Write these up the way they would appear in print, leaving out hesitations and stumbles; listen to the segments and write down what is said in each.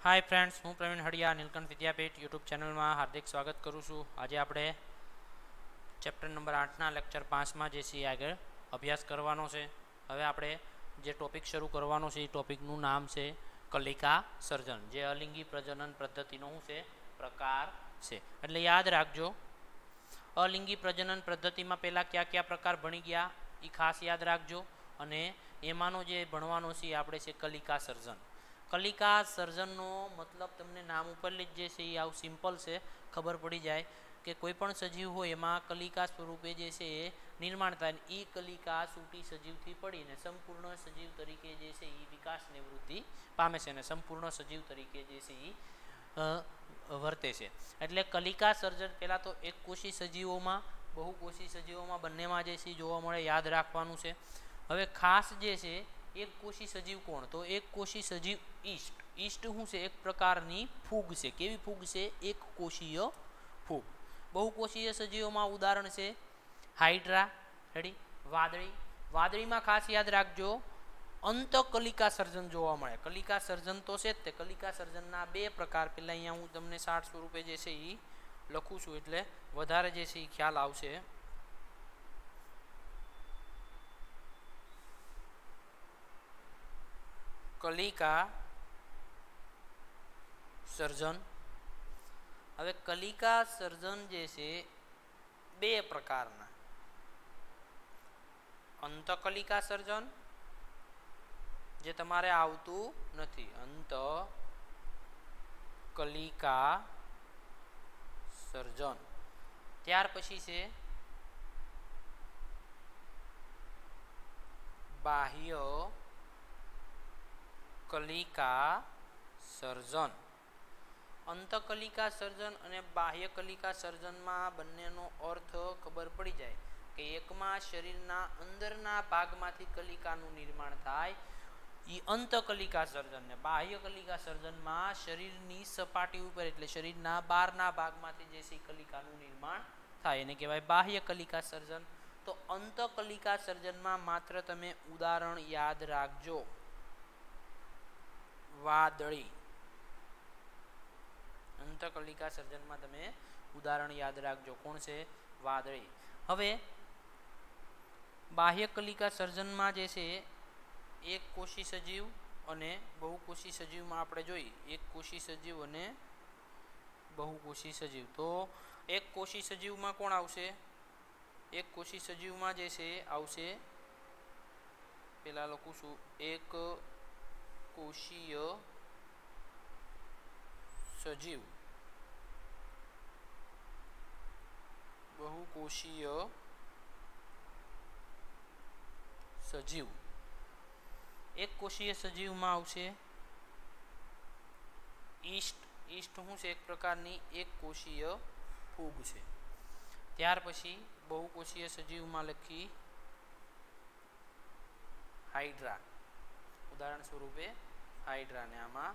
Hi friends, हूँ प्रवीण हड़िया नीलकंठ विद्यापीठ YouTube channel में हार्दिक स्वागत करूँ छूँ। आज આપણે ચેપ્ટર નંબર 8ના લેક્ચર 5માં જે છે આગળ અભ્યાસ કરવાનો છે। હવે આપણે જે ટોપિક શરૂ કરવાનો છે એ ટોપિકનું નામ છે કલિકા સર્જન, જે અલિંગી પ્રજનન પદ્ધતિનો શું છે પ્રકાર છે। એટલે યાદ રાખજો, અલિંગી પ્રજનન પદ્ધતિમાં પહેલાં કયા કયા પ્રકાર ભણી ગયા એ ખાસ યાદ રાખજો। અને એમાંનો જે ભણવાનો છે આપણે છે કલિકા સર્જન। कलिका सर्जननो मतलब तमने नाम पर लीजिए से आव सिंपल से खबर पड़ी जाए कि कोईपण सजीव हो एमां कलिका स्वरूपे जे छे निर्माण थाय। ई कलिका सूटी सजीव थी पड़ीने संपूर्ण सजीव तरीके जे छे ई विकास ने वृद्धि पामे छे ने संपूर्ण सजीव तरीके जे छे ई वर्ते छे। एटले कलिका सर्जन पहला तो एक कोशी सजीवोमां बहुकोशी सजीवोमां बंनेमां जे छे जोवा मळे, याद राखवानुं छे। हवे खास जे छे एक कोशी सजीव कोण, तो एक कोशी सजीव ईस्ट। ईस्ट शू से एक प्रकारनी फूग से। केवी फूग से? एक कोशीय फूग। बहुकोशीय सजीवों में उदाहरण से हाइड्रा, रेडी, वादળી। वादળી में खास याद राखजो अंतकलिका सर्जन जोवा मळे। कलिका सर्जन तो छे ते कलिका सर्जनना बे प्रकार, पहला अहींया हूँ तमने शार्ट स्वरूपे जे छे ई लखुं छुं एटले वधारे जे छे ई ख्याल आवशे। कलिका सर्जन। हवे कलिका सर्जन जे छे बे प्रकारना, अंतकलिका सर्जन जे तमारे आवतुं नथी, अंतकलिका सर्जन। त्यार पछी छे बाह्य कलिका सर्जन। अंतकलिका सर्जन और बाह्य कलिका सर्जन में बंनेनो अर्थ खबर पड़ी जाए कि एक में शरीरना अंदरना भागमांथी कलिकानुं निर्माण थाय, ई अंतकलिका सर्जन। ने बाह्य कलिका सर्जन में शरीरनी सपाटी उपर एटले शरीरना बहारना भागमांथी जे छे कलिकानुं निर्माण थाय, एने कहेवाय बाह्य कलिका सर्जन। तो अंतकलिका सर्जन में मात्र तमे उदाहरण याद राखजो, वादળી। अंतकलिका सर्जन में तमे उदाहरण याद राखजो, कोण छे? वादળી। हवे बाह्य कलिका सर्जन में जे छे एक कोशी सजीव अने बहुकोशी सजीव में आपणे जोई एक कोशी सजीव अने बहुकोशी सजीव। तो एक कोशी सजीव में कोण आवशे? एक कोशी सजीव में जे छे आवशे, पेला लखुं छुं, एक कोशीय सजीव, बहुकोशीय सजीव। एक कोशीय सजीव में आवशे ईस्ट। ईस्ट हूँ से एक प्रकारनी एक कोशीय फूग छे। त्यार पछी बहुकोशीय सजीव में लखी हाइड्रा, उदाहरण स्वरूपे हाइड्रा ने आमा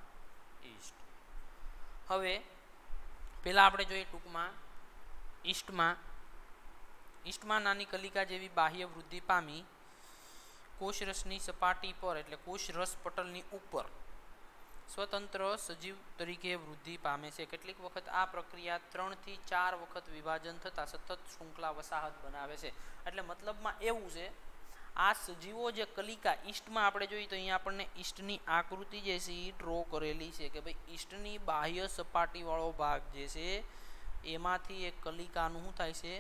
ईस्ट। हवे पहला आपणे जोईए टूंकमां ईस्टमां नानी कलिका जेवी बाह्य वृद्धि पामी कोषरसनी सपाटी पर एटले कोषरस पटलनी उपर स्वतंत्र सजीव तरीके वृद्धि पामे छे। કેટલીક વખત આ પ્રક્રિયા 3 થી 4 વખત વિભાજન થતા સતત શૃંખલા વસાહત બનાવે છે। એટલે મતલબમાં એવું છે आ सजीवों जे कलिका ईस्ट में आपणे जोईए तो अहींया आपणे ईस्टनी आकृति जे छे ई ड्रो करेली छे कि भाई ईस्टनी बाह्य सपाटी वाळो भाग जे छे एमांथी एक कलिकानुं शुं थाय छे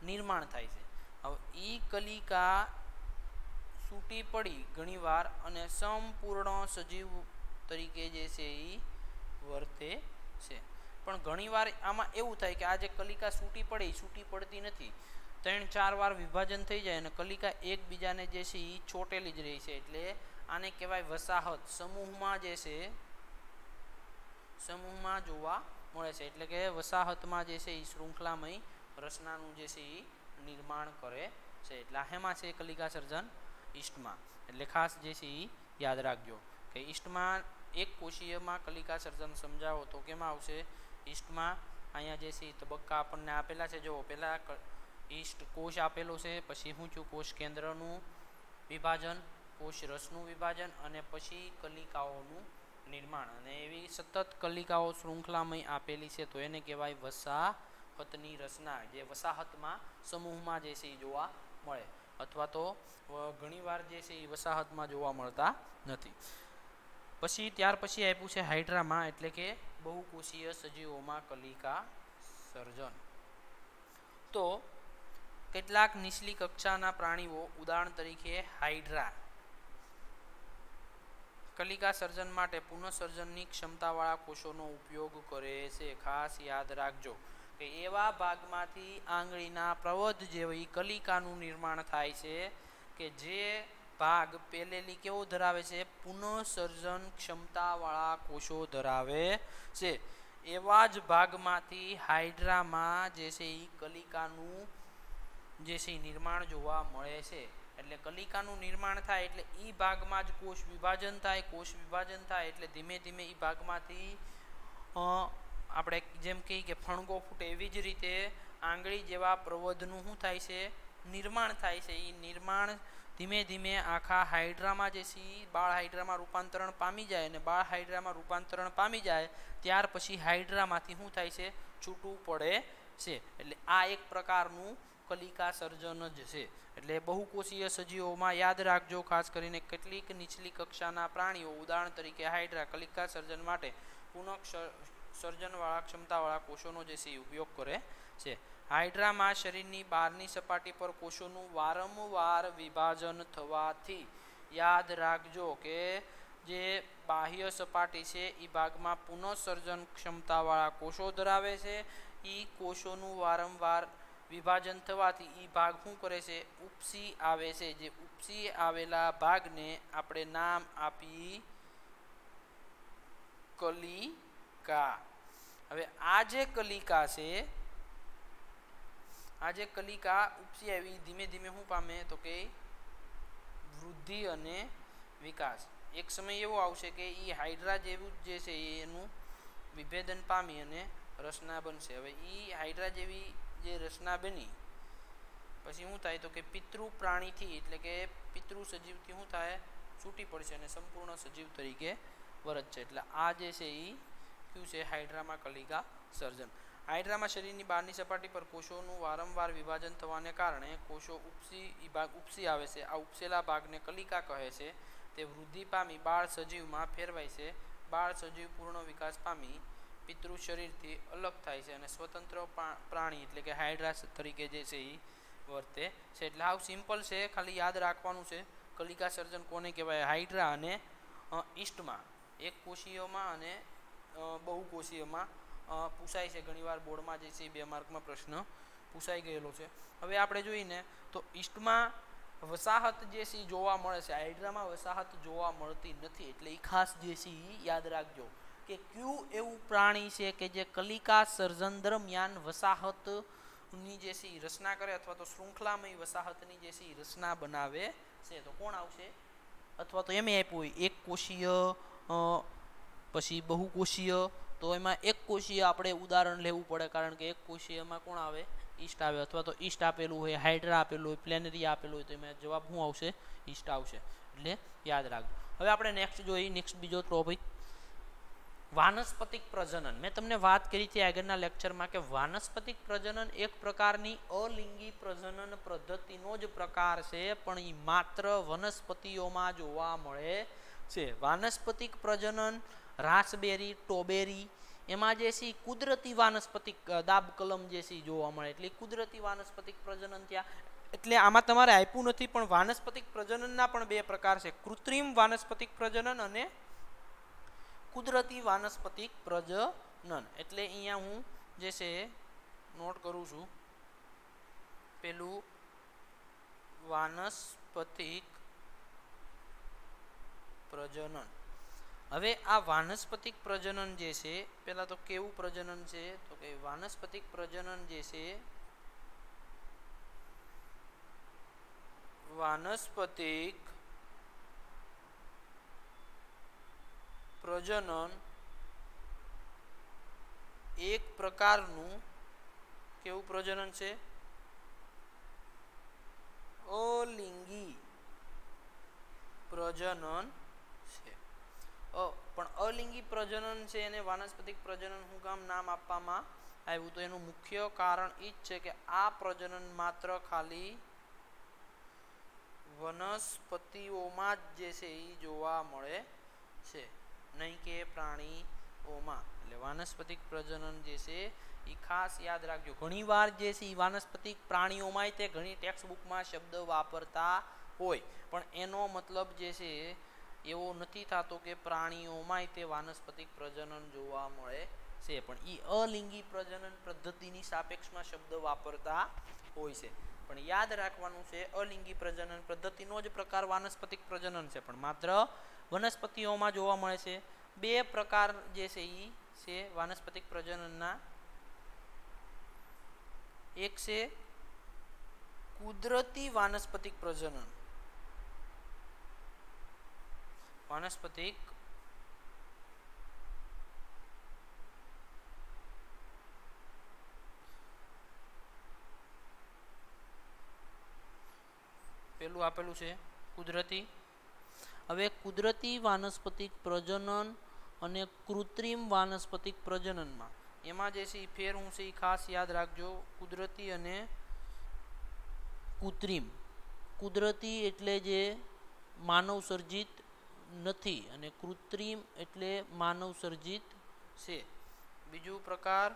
निर्माण थाय छे। हवे ई कलिका सूटी पड़ी घणीवार अने संपूर्ण सजीव तरीके जे छे ई वर्ते छे। पण घणीवार आमां एवुं थाय कि आ जे कलिका सूटी पड़े ई सूटी पड़ती नथी, 3-4 वार विभाजन थई जाए अने कलिका एकबीजाने जे छे ई छोटेली ज रही छे। एटले आने कहेवाय वसाहत। समूहमां जे छे समूहमां जोवा मळे छे, एटले के वसाहतमां जे छे ई श्रृंखलामय रचनानुं जे छे ई निर्माण करे छे। एटले हेमां छे कलिका सर्जन ईस्टमां। एटले खास जे छे ई याद राखजो कि ईस्टमां एक कोशीयमां कलिका सर्जन समजावो तो केमां आवशे? ईस्टमां अहींया जे छे तबक्का आपणने आपेला छे। जो पहेला ईस्ट कोष आपेलो छे, पछी शुं थयुं कोष केंद्रनुं विभाजन, कोष रसनुं विभाजन अने पछी कलिकाओनुं નિર્માણ અને એવી સતત કલિકાઓ શૃંખલામય આપેલી છે તો એને કહેવાય વસાહતની રચના, જે વસાહતમાં સમૂહમાં જે છે એ જોવા મળે, અથવા તો ઘણીવાર જે છે એ વસાહતમાં જોવા મળતા નથી. પછી ત્યાર પછી આપ્યું છે હાઇડ્રામાં, એટલે કે બહુકોષીય સજીવોમાં કલિકા સર્જન. તો કેટલાક નીચલી કક્ષાના પ્રાણીઓ, ઉદાહરણ તરીકે હાઇડ્રા, કલિકા સર્જન માટે પુનઃસર્જનની ક્ષમતાવાળા કોષોનો ઉપયોગ કરે છે. ખાસ યાદ રાખજો કે એવા ભાગમાંથી આંગળીના પ્રવધ જેવી કલિકાનું નિર્માણ થાય છે કે જે ભાગ પેલેલી કેવો ધરાવે છે, પુનઃસર્જન ક્ષમતાવાળા કોષો ધરાવે છે. એવા જ ભાગમાંથી હાઇડ્રામાં જે છે એ કલિકાનું જે છે નિર્માણ જોવા મળે છે. એટલે કલિકાનું નિર્માણ થાય એટલે એ ભાગમાં જ કોષ વિભાજન થાય. કોષ વિભાજન થાય એટલે ધીમે ધીમે એ ભાગમાંથી આપણે જેમ કહીએ કે ફણગો ફૂટે, એવી જ રીતે આંગળી જેવા પ્રવધનું શું થાય છે, નિર્માણ થાય છે. એ નિર્માણ ધીમે ધીમે આખા હાઇડ્રામાં જે છે બાળ હાઇડ્રામાં રૂપાંતરણ પામી જાય, અને બાળ હાઇડ્રામાં રૂપાંતરણ પામી જાય ત્યાર પછી હાઇડ્રામાંથી શું થાય છે, છૂટું પડે છે. એટલે આ એક પ્રકારનું કલિકા સર્જન જ છે. એટલે બહુકોષીય સજીવોમાં યાદ રાખજો, ખાસ કરીને કેટલીક નીચલી કક્ષાના પ્રાણીઓ, ઉદાહરણ તરીકે હાઇડ્રા, કલિકા સર્જન માટે પુનઃ સર્જનવાળા ક્ષમતાવાળા કોષોનો જે છે ઉપયોગ કરે છે. હાઇડ્રામાં શરીરની બહારની સપાટી પર કોષોનું વારંવાર વિભાજન થવાથી, યાદ રાખજો કે જે બાહ્ય સપાટી છે એ ભાગમાં પુનઃસર્જન ક્ષમતાવાળા કોષો ધરાવે છે. એ કોષોનું વારંવાર વિભાજન થવાથી એ ભાગ શું કરે છે, ઉપસી આવે છે. જે ઉપસી આવેલા ભાગને આપણે નામ આપી કલિકા. હવે આ જે કલિકા છે, આ જે કલિકા ઉપસી આવી ધીમે ધીમે શું પામે તો કે વૃદ્ધિ અને વિકાસ. એક સમય એવો આવશે કે એ હાઇડ્રા જેવું જે છે એનું વિભેદન પામી અને રચના બનશે. હવે એ હાઇડ્રા જેવી જે રચના બની પછી શું થાય તો કે પિતૃ પ્રાણીથી, એટલે કે પિતૃ સજીવથી શું થાય, છૂટી પડશે અને સંપૂર્ણ સજીવ તરીકે વર્તશે. એટલે આ જે છે એ કયું છે, હાઇડ્રામાં કલિકા સર્જન. હાઇડ્રામાં શરીરની બહારની સપાટી પર કોષોનું વારંવાર વિભાજન થવાને કારણે કોષો ઉપસી આવે છે. આ ઉપસેલા ભાગને કલિકા કહે છે. તે વૃદ્ધિ પામી બાળ સજીવમાં ફેરવાય છે. બાળ સજીવ પૂર્ણ વિકાસ પામી પિતૃ શરીરથી અલગ થાય છે અને સ્વતંત્ર પ્રાણી એટલે કે હાઇડ્રા તરીકે જે છે એ વર્તે છે. એટલે આવું સિમ્પલ છે, ખાલી યાદ રાખવાનું છે. કલિકા સર્જન કોને કહેવાય, હાઇડ્રા અને ઈસ્ટમાં, એક કોષીયમાં અને બહુકોષીયમાં પૂછાય છે. ઘણીવાર બોર્ડમાં જે છે 2 માર્કમાં પ્રશ્ન પૂછાઈ ગયેલો છે. હવે આપણે જોઈને તો ઈસ્ટમાં વસાહત જે છે જોવા મળે છે, હાઇડ્રામાં વસાહત જોવા મળતી નથી. એટલે એ ખાસ જે છે યાદ રાખજો કે કયું એવું પ્રાણી છે કે જે કલિકા સર્જન દરમિયાન વસાહતની જે છે રચના કરે, અથવા તો શૃંખલામય વસાહતની જે છે રચના બનાવે છે. તો કોણ આવશે, અથવા તો એમ આપ્યું હોય એક કોષીય પછી બહુકોષીય, તો એમાં એક કોષીય આપણે ઉદાહરણ લેવું પડે, કારણ કે એક કોષીયમાં કોણ આવે, ઈસ્ટ આવે. અથવા તો ઈસ્ટ આપેલું હોય, હાઇડ્રા આપેલું હોય, પ્લેનેરિયા આપેલું હોય, તો એમાં જવાબ શું આવશે, ઈસ્ટ આવશે. એટલે યાદ રાખજો. હવે આપણે નેક્સ્ટ જોઈએ, નેક્સ્ટ બીજો ટોપિક વાનસ્પતિક પ્રજનન. મેં તમને વાત કરી હતી આગળના લેક્ચરમાં કે વાનસ્પતિક પ્રજનન એક પ્રકારની અલિંગી પ્રજનન પદ્ધતિનો જ પ્રકાર છે, પણ એ માત્ર વનસ્પતિઓમાં જોવા મળે છે. વાનસ્પતિક પ્રજનન રાસબેરી, ટોબેરી, એમાં જે છે કુદરતી વાનસ્પતિક દાબ કલમ જે છે જોવા મળે. એટલે કુદરતી વાનસ્પતિક પ્રજનન ત્યાં, એટલે આમાં તમારે આપ્યું નથી, પણ વાનસ્પતિક પ્રજનનના પણ 2 પ્રકાર છે, કૃત્રિમ વાનસ્પતિક પ્રજનન અને કુદરતી વાનસ્પતિક પ્રજનન. એટલે અહીંયા હું જે છે નોટ કરું છું, પેલું વાનસ્પતિક પ્રજનન. હવે આ વાનસ્પતિક પ્રજનન જે છે, પહેલા તો કેવું પ્રજનન છે તો કે વાનસ્પતિક પ્રજનન જે છે, વાનસ્પતિક પ્રજનન એક પ્રકારનું કેવું પ્રજનન છે, અલિંગી પ્રજનન છે. પણ અલિંગી પ્રજનન છે એને વાનસ્પતિક પ્રજનન શું કામ નામ આપવામાં આવ્યું? તો એનું મુખ્ય કારણ એ જ છે કે આ પ્રજનન માત્ર ખાલી વનસ્પતિઓમાં જ જે છે એ જોવા મળે છે, નહીં કે પ્રાણીઓમાં. એટલે વાનસ્પતિક પ્રજનન જે છે એ ખાસ યાદ રાખજો. ઘણીવાર જે છે એ વાનસ્પતિક પ્રાણીઓમાં તે ઘણી ટેક્સ્ટ બુકમાં શબ્દ વાપરતા હોય, પણ એનો મતલબ જે છે એવો નથી થતો કે પ્રાણીઓમાં તે વાનસ્પતિક પ્રજનન જોવા મળે છે, પણ એ અલિંગી પ્રજનન પદ્ધતિની સાપેક્ષમાં શબ્દ વાપરતા હોય છે. પણ યાદ રાખવાનું છે અલિંગી પ્રજનન પદ્ધતિનો જ પ્રકાર વાનસ્પતિક પ્રજનન છે, પણ માત્ર વનસ્પતિઓમાં જોવા મળે છે. બે પ્રકાર જે છે એ છે વાનસ્પતિક પ્રજનનના. એક છે કુદરતી વાનસ્પતિક પ્રજનન. વાનસ્પતિક પેલું આપેલું છે કુદરતી. હવે કુદરતી વાનસ્પતિક પ્રજનન અને કૃત્રિમ વાનસ્પતિક પ્રજનનમાં એમાં જે છે એ ફેર હું છે એ ખાસ યાદ રાખજો. કુદરતી અને કૃત્રિમ. કુદરતી એટલે જે માનવ સર્જિત નથી અને કૃત્રિમ એટલે માનવ સર્જિત છે. બીજું પ્રકાર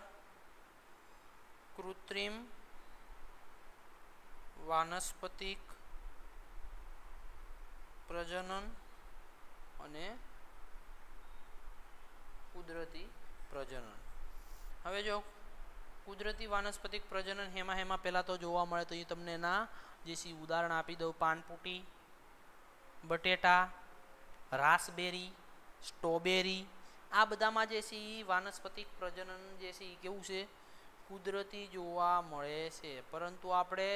કૃત્રિમ વાનસ્પતિક પ્રજનન અને કુદરતી પ્રજનન. હવે જો કુદરતી વાનસ્પતિક પ્રજનન હેમાં પહેલાં તો જોવા મળે તો એ તમને ના જે સી ઉદાહરણ આપી દઉં. પાનપુટી, બટેટા, રાસબેરી, સ્ટ્રોબેરી, આ બધામાં જે છે એ વાનસ્પતિક પ્રજનન જે છે એ કેવું છે? કુદરતી જોવા મળે છે. પરંતુ આપણે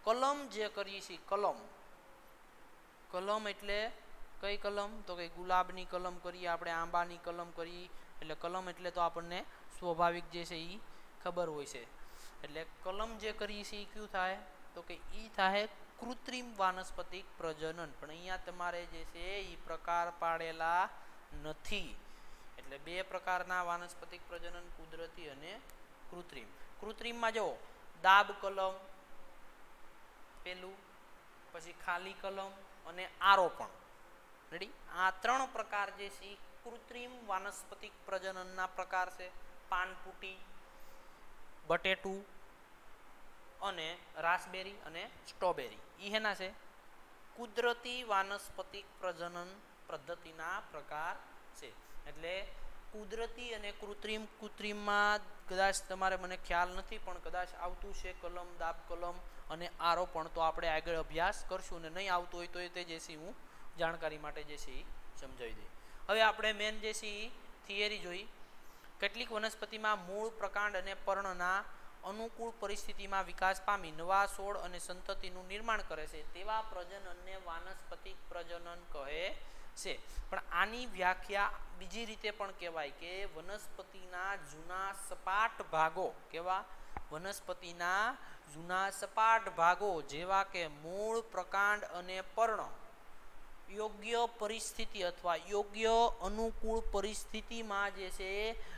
કલમ જે કરીએ છીએ, કલમ એટલે કઈ કલમ? તો કે ગુલાબની કલમ કરીએ આપણે, આંબાની કલમ કરીએ. એટલે કલમ એટલે તો આપણને સ્વાભાવિક જે છે એ ખબર હોય છે. એટલે કલમ જે કરીએ છીએ એ કયું થાય? તો કે એ થાય કૃત્રિમ વાનસ્પતિક પ્રજનન. પણ અહીંયા તમારે જે છે એ પ્રકાર પાડેલા નથી. એટલે બે પ્રકારના વાનસ્પતિક પ્રજનન, કુદરતી અને કૃત્રિમ. કૃત્રિમમાં જો દાબ કલમ પેલું, પછી ખાલી કલમ અને આરોપણ. રેડી? આ ત્રણ પ્રકાર જે છે કૃત્રિમ વાનસ્પતિક પ્રજનનના પ્રકાર છે. પાનપુટી, બટેટું અને રાસબેરી અને સ્ટ્રોબેરી એ હેના છે? કુદરતી વાનસ્પતિક પ્રજનન પદ્ધતિના પ્રકાર છે. એટલે કુદરતી અને કૃત્રિમમાં કદાચ તમારે મને ખ્યાલ નથી, પણ કદાચ આવતું છે કલમ, દાબ કલમ અને આરોપણ. તો આપણે આગળ અભ્યાસ કરશું, ને નહીં આવતું હોય તો તે જે છે હું જાણકારી માટે જે છે એ સમજાવી દઈ. હવે આપણે મેન જે છે એ થિયરી જોઈ. કેટલીક વનસ્પતિમાં મૂળ, પ્રકાંડ અને પર્ણના અનુકૂળ પરિસ્થિતિમાં વિકાસ પામી નવા છોડ અને સંતતિનું નિર્માણ કરે છે તેવા પ્રજનનને વાનસ્પતિક પ્રજનન કહે છે. પણ આની વ્યાખ્યા બીજી રીતે પણ કહેવાય કે વનસ્પતિના જૂના સપાટ ભાગો. કેવા? વનસ્પતિના જૂના સપાટ ભાગો જેવા કે મૂળ, પ્રકાંડ અને પર્ણ યોગ્ય પરિસ્થિતિ અથવા યોગ્ય અનુકૂળ પરિસ્થિતિમાં જે છે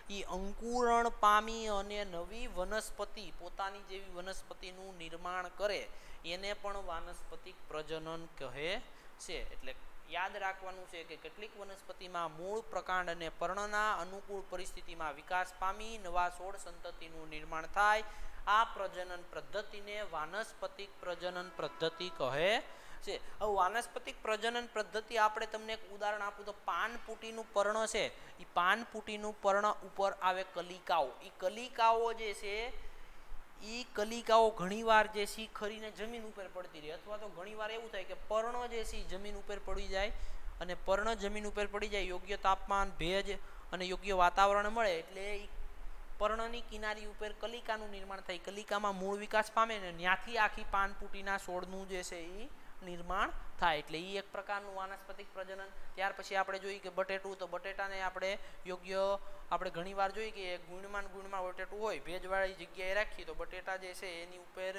એ અંકુરણ પામી અને નવી વનસ્પતિ, પોતાની જેવી વનસ્પતિનું નિર્માણ કરે, એને પણ વાનસ્પતિક પ્રજનન કહે છે. એટલે યાદ રાખવાનું છે કે કેટલીક વનસ્પતિમાં મૂળ, પ્રકાંડ અને પર્ણના અનુકૂળ પરિસ્થિતિમાં વિકાસ પામી નવા છોડ સંતતિનું નિર્માણ થાય. આ પ્રજનન પદ્ધતિને વાનસ્પતિક પ્રજનન પદ્ધતિ કહે છે. હવે વાનસ્પતિક પ્રજનન પદ્ધતિ આપણે તમને એક ઉદાહરણ આપું તો પાનપુટીનું પર્ણ છે. એ પાનપુટીનું પર્ણ ઉપર આવે કલિકાઓ. એ કલિકાઓ જે છે એ કલિકાઓ ઘણીવાર જે છે ખરીને જમીન ઉપર પડતી રહે, અથવા તો ઘણીવાર એવું થાય કે પર્ણ જે છે જમીન ઉપર પડી જાય, અને પર્ણ જમીન ઉપર પડી જાય, યોગ્ય તાપમાન, ભેજ અને યોગ્ય વાતાવરણ મળે એટલે પર્ણની કિનારી ઉપર કલિકાનું નિર્માણ થાય. કલિકામાં મૂળ વિકાસ પામે ને ત્યાંથી આખી પાનપુટીના છોડનું જે છે એ નિર્માણ થાય. એટલે એ એક પ્રકારનું વાનસ્પતિક પ્રજનન. ત્યાર પછી આપણે જોઈએ કે બટેટું. તો બટેટાને આપણે યોગ્ય, આપણે ઘણીવાર જોઈએ કે ગુણમાં બટેટું હોય, ભેજવાળી જગ્યાએ રાખીએ તો બટેટા જે છે એની ઉપર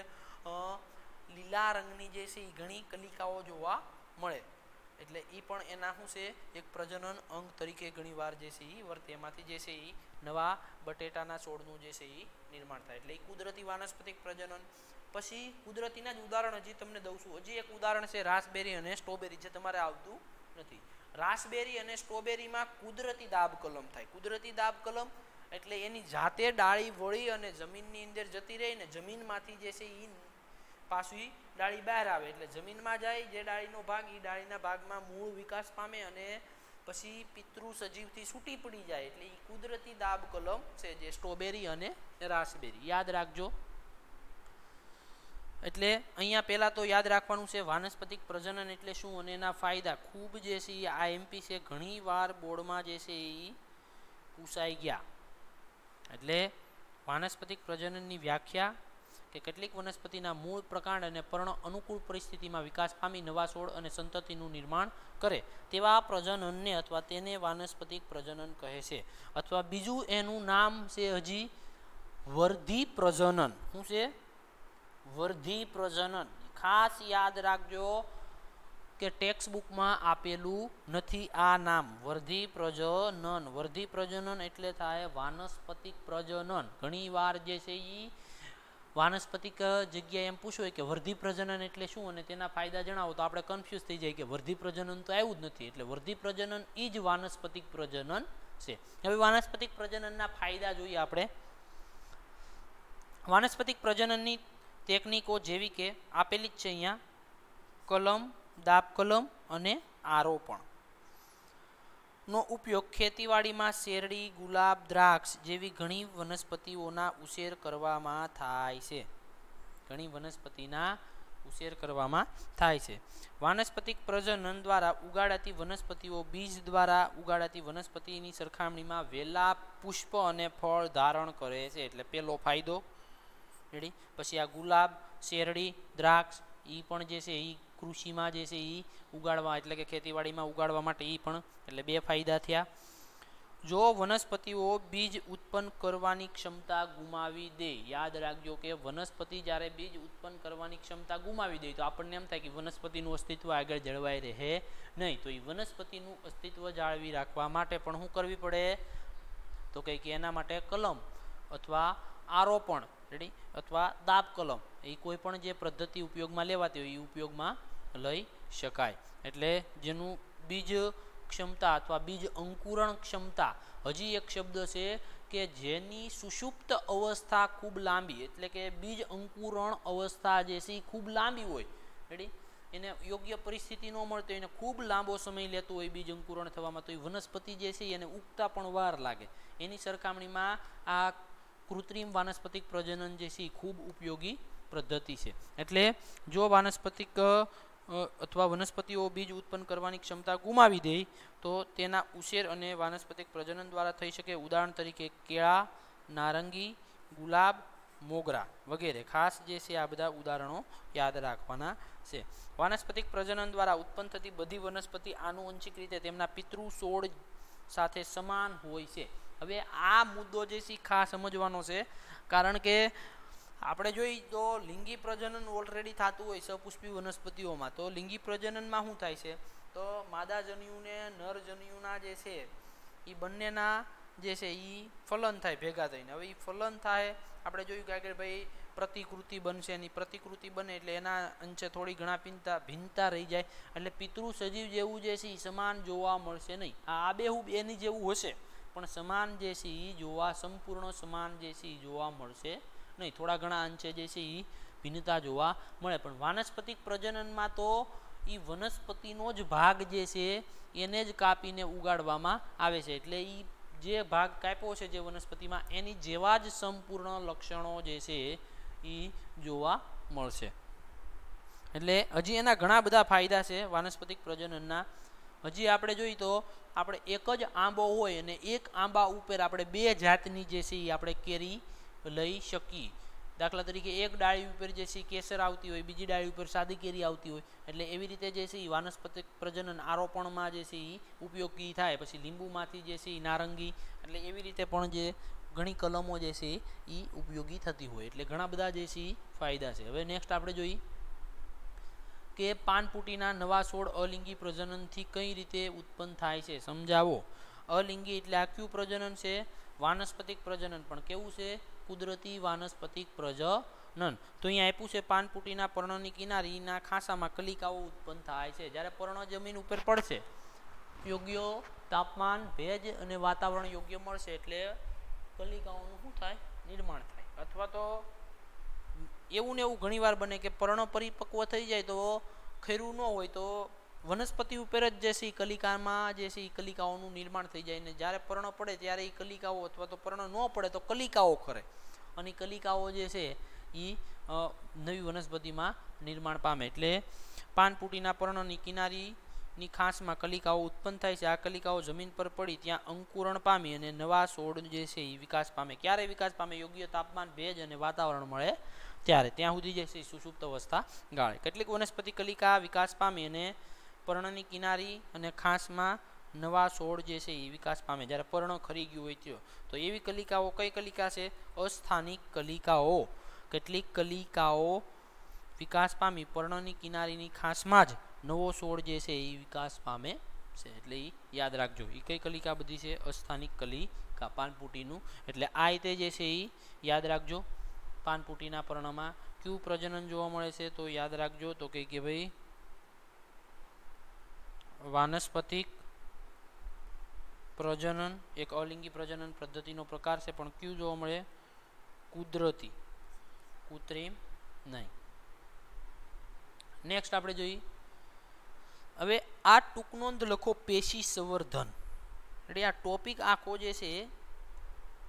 લીલા રંગની જે છે એ ઘણી કલિકાઓ જોવા મળે. એટલે એ પણ એના શું છે એક પ્રજનન અંગ તરીકે ઘણીવાર જે છે એ વર્તે. એમાંથી જે છે એ નવા બટેટાના છોડનું જે છે એ નિર્માણ થાય. એટલે એ કુદરતી વાનસ્પતિક પ્રજનન. પછી કુદરતીના જ ઉદાહરણ હજી તમને દઉં છું. હજી એક ઉદાહરણ છે રાસબેરી અને સ્ટ્રોબેરી, જે તમારે આવતું નથી. રાસબેરી અને સ્ટ્રોબેરીમાં કુદરતી દાબ કલમ થાય. કુદરતી દાબ કલમ એટલે એની જાતે ડાળી વળી અને જમીનની અંદર જતી રહી ને જમીનમાંથી જે છે એ પાછી ડાળી બહાર આવે એટલે જમીનમાં જાય. જે ડાળીનો ભાગ એ ડાળીના ભાગમાં મૂળ વિકાસ પામે અને પછી પિતૃ સજીવથી છૂટી પડી જાય. એટલે એ કુદરતી દાબ કલમ છે જે સ્ટ્રોબેરી અને રાસબેરી. યાદ રાખજો. એટલે અહીંયા પહેલા તો યાદ રાખવાનું છે વાનસ્પતિક પ્રજનન એટલે શું અને એના ફાયદા. ખૂબ જે છે એ આ એમપી છે, ઘણી વાર બોર્ડમાં જે છે એ પૂછાઈ ગયા. એટલે વાનસ્પતિક પ્રજનનની વ્યાખ્યા કે કેટલીક વનસ્પતિના મૂળ પ્રકાંડ અને પર્ણ અનુકૂળ પરિસ્થિતિમાં વિકાસ પામી નવા છોડ અને સંતતિનું નિર્માણ કરે તેવા પ્રજનનને અથવા તેને વાનસ્પતિક પ્રજનન કહે છે. અથવા બીજું એનું નામ છે હજી વર્ધી પ્રજનન. શું છે? વર્ધી પ્રજનન. ખાસ યાદ રાખજો કે ટેક્સ્ટ બુકમાં આપેલું નથી આ નામ, વર્ધી પ્રજનન. વર્ધી પ્રજનન એટલે થાય વાનસ્પતિક પ્રજનન. ઘણી વાર જે છે એ વાનસ્પતિક જગ્યાએ એમ પૂછવું કે વર્ધી પ્રજનન એટલે શું અને તેના ફાયદા જણાવો, તો આપણે કન્ફ્યુઝ થઈ જાય કે વર્ધી પ્રજનન તો આવ્યું જ નથી. એટલે વર્ધી પ્રજનન એ જ વાનસ્પતિક પ્રજનન છે. હવે વાનસ્પતિક પ્રજનનના ફાયદા જોઈએ આપણે. વાનસ્પતિક પ્રજનનની ટેકનિકો જેવી કે આપેલી જ છે અહીંયા: કલમ, દાબ કલમ અને આરોપણ નો ઉપયોગ ખેતીવાડીમાં શેરડી, ગુલાબ, દ્રાક્ષ જેવી ઘણી વનસ્પતિઓના ઉછેર કરવામાં થાય છે. ઘણી વનસ્પતિના ઉછેર કરવામાં થાય છે. વાનસ્પતિક પ્રજનન દ્વારા ઉગાડાતી વનસ્પતિઓ બીજ દ્વારા ઉગાડાતી વનસ્પતિની સરખામણીમાં વહેલા પુષ્પ અને ફળ ધારણ કરે છે. એટલે પહેલો ફાયદો. રેડી. પછી આ ગુલાબ, શેરડી, દ્રાક્ષ એ પણ જે છે એ કૃષિમાં જે છે એ ઉગાડવા એટલે કે ખેતીવાડીમાં ઉગાડવા માટે એ પણ, એટલે બે ફાયદા થયા. જો વનસ્પતિઓ બીજ ઉત્પન્ન કરવાની ક્ષમતા ગુમાવી દે, યાદ રાખજો કે વનસ્પતિ જ્યારે બીજ ઉત્પન્ન કરવાની ક્ષમતા ગુમાવી દે તો આપણને એમ થાય કે વનસ્પતિનું અસ્તિત્વ આગળ જળવાઈ રહે નહીં. તો એ વનસ્પતિનું અસ્તિત્વ જાળવી રાખવા માટે પણ શું કરવી પડે? તો કંઈ કે એના માટે કલમ અથવા આરોપણ, રેડી, અથવા દાબ કલમ, એ કોઈ પણ જે પદ્ધતિ ઉપયોગમાં લેવાતી હોય એ ઉપયોગમાં લઈ શકાય. એટલે જેનું બીજ ક્ષમતા અથવા બીજ અંકુરણ ક્ષમતા, હજી એક શબ્દ છે કે જેની સુષુપ્ત અવસ્થા ખૂબ લાંબી, એટલે કે બીજ અંકુરણ અવસ્થા જે છે એ ખૂબ લાંબી હોય. રેડી. એને યોગ્ય પરિસ્થિતિ ન મળતી હોય, એને ખૂબ લાંબો સમય લેતો હોય બીજ અંકુરણ થવામાં, તો એ વનસ્પતિ જે છે એને ઉગતા પણ વાર લાગે. એની સરખામણીમાં આ કૃત્રિમ વાનસ્પતિક પ્રજનન જે છે એ ખૂબ ઉપયોગી પદ્ધતિ છે. એટલે જો વાનસ્પતિક અથવા વનસ્પતિઓ બીજ ઉત્પન્ન કરવાની ક્ષમતા ગુમાવી દે તો તેના ઉછેર અને વાનસ્પતિક પ્રજનન દ્વારા થઈ શકે. ઉદાહરણ તરીકે કેળા, નારંગી, ગુલાબ, મોગરા વગેરે. ખાસ જે છે આ બધા ઉદાહરણો યાદ રાખવાના છે. વાનસ્પતિક પ્રજનન દ્વારા ઉત્પન્ન થતી બધી વનસ્પતિ આનુવંશિક રીતે તેમના પિતૃ છોડ સાથે સમાન હોય છે. હવે આ મુદ્દો જે છે ખાસ સમજવાનો છે, કારણ કે આપણે જોઈએ તો લિંગી પ્રજનન ઓલરેડી થતું હોય સપુષ્પી વનસ્પતિઓમાં. તો લિંગી પ્રજનનમાં શું થાય છે? તો માદા જન્યુને નર જન્યુના જે છે એ બંનેના જે છે એ ફલન થાય ભેગા થઈને. હવે એ ફલન થાય, આપણે જોયું કે આગળ ભાઈ પ્રતિકૃતિ બનશે, એની પ્રતિકૃતિ બને એટલે એના અંશે થોડી ઘણા ભિન્નતા રહી જાય. એટલે પિતૃ સજીવ જેવું જે છે એ સમાન જોવા મળશે નહીં. આ બેહૂબ એની જેવું હશે પણ સમાન જે છે એ સંપૂર્ણ સમાન જે છે એ જોવા મળશે નહીં. થોડા ઘણા અંશે જે છે એ ભિન્નતા જોવા મળે. પણ વાનસ્પતિક પ્રજનનમાં તો એ વનસ્પતિનો જ ભાગ જે છે એને જ કાપીને ઉગાડવામાં આવે છે. એટલે એ જે ભાગ કાપ્યો છે જે વનસ્પતિમાં એની જેવા જ સંપૂર્ણ લક્ષણો જે છે એ જોવા મળશે. એટલે હજી એના ઘણા બધા ફાયદા છે વાનસ્પતિક પ્રજનનના. હજી આપણે જોઈએ તો આપણે એક જ આંબો હોય અને એક આંબા ઉપર આપણે બે જાતની જે છે એ આપણે કેરી લઈ શકીએ. દાખલા તરીકે એક ડાળી ઉપર જે છે કેસર આવતી હોય, બીજી ડાળી ઉપર સાદી કેરી આવતી હોય. એટલે એવી રીતે જે છે એ વાનસ્પતિક પ્રજનન આરોપણમાં જે છે એ ઉપયોગી થાય. પછી લીંબુમાંથી જે છે એ નારંગી, એટલે એવી રીતે પણ જે ઘણી કલમો જે છે એ ઉપયોગી થતી હોય. એટલે ઘણા બધા જે છે એ ફાયદા છે. હવે નેક્સ્ટ આપણે જોઈએ કે પાનપુટીના નવા છોડ અલિંગી પ્રજનનથી કઈ રીતે ઉત્પન્ન થાય છે સમજાવો. અલિંગી એટલે આ કયું પ્રજનન છે? વાનસ્પતિક પ્રજનન. પણ કેવું છે? કુદરતી વાનસ્પતિક પ્રજનન. તો અહીંયા આપ્યું છે પાનપુટીના પર્ણની કિનારીના ખાંચામાં કલિકાઓ ઉત્પન્ન થાય છે. જ્યારે પર્ણ જમીન ઉપર પડશે, યોગ્ય તાપમાન, ભેજ અને વાતાવરણ યોગ્ય મળશે એટલે કલિકાઓનું શું થાય? નિર્માણ થાય. અથવા તો એવું ને એવું ઘણીવાર બને કે પર્ણ પરિપક્વ થઈ જાય તો ખૈરું ન હોય તો વનસ્પતિ ઉપર જ જે છે કલિકામાં જે છે કલિકાઓનું નિર્માણ થઈ જાય. ને જ્યારે પર્ણ પડે ત્યારે એ કલિકાઓ, અથવા તો પર્ણ ન પડે તો કલિકાઓ ખરે, અને કલિકાઓ જે છે એ નવી વનસ્પતિમાં નિર્માણ પામે. એટલે પાનપુટીના પર્ણની કિનારીની ખાંચમાં કલિકાઓ ઉત્પન્ન થાય છે. આ કલિકાઓ જમીન પર પડી ત્યાં અંકુરણ પામી અને નવા છોડ જે છે એ વિકાસ પામે. ક્યારે વિકાસ પામે? યોગ્ય તાપમાન, ભેજ અને વાતાવરણ મળે ત્યારે. ત્યાં સુધી જે છે સુષુપ્ત અવસ્થા ગાળે. કેટલીક વનસ્પતિ કલિકા વિકાસ પામી અને પર્ણની કિનારી અને ખાંચમાં નવા છોડ જે છે એ વિકાસ પામે જ્યારે પર્ણ ખરી ગયું હોય તો એવી કલિકાઓ કઈ કલિકા છે? અસ્થાનિક કલિકાઓ. કેટલીક કલિકાઓ વિકાસ પામી પર્ણની કિનારીની ખાંચમાં જ નવો છોડ જે છે એ વિકાસ પામે છે. એટલે એ યાદ રાખજો. એ કઈ કલિકા બધી છે? અસ્થાનિક કલિકા. પાનપુટીનું એટલે આ રીતે જે છે એ યાદ રાખજો. પાનપુટીના પર્ણમાં કયું પ્રજનન જોવા મળે છે? તો યાદ રાખજો તો કે ભાઈ વાનસ્પતિક પ્રજનન એક અલિંગી પ્રજનન પદ્ધતિનો પ્રકાર છે, પણ કયું જોવા મળે? કુદરતી, કૃત્રિમ નહીં. નેક્સ્ટ આપણે જોઈએ. હવે આ ટૂંક નોંધ લખો, પેશી સંવર્ધન. એટલે આ ટોપિક આખો જે છે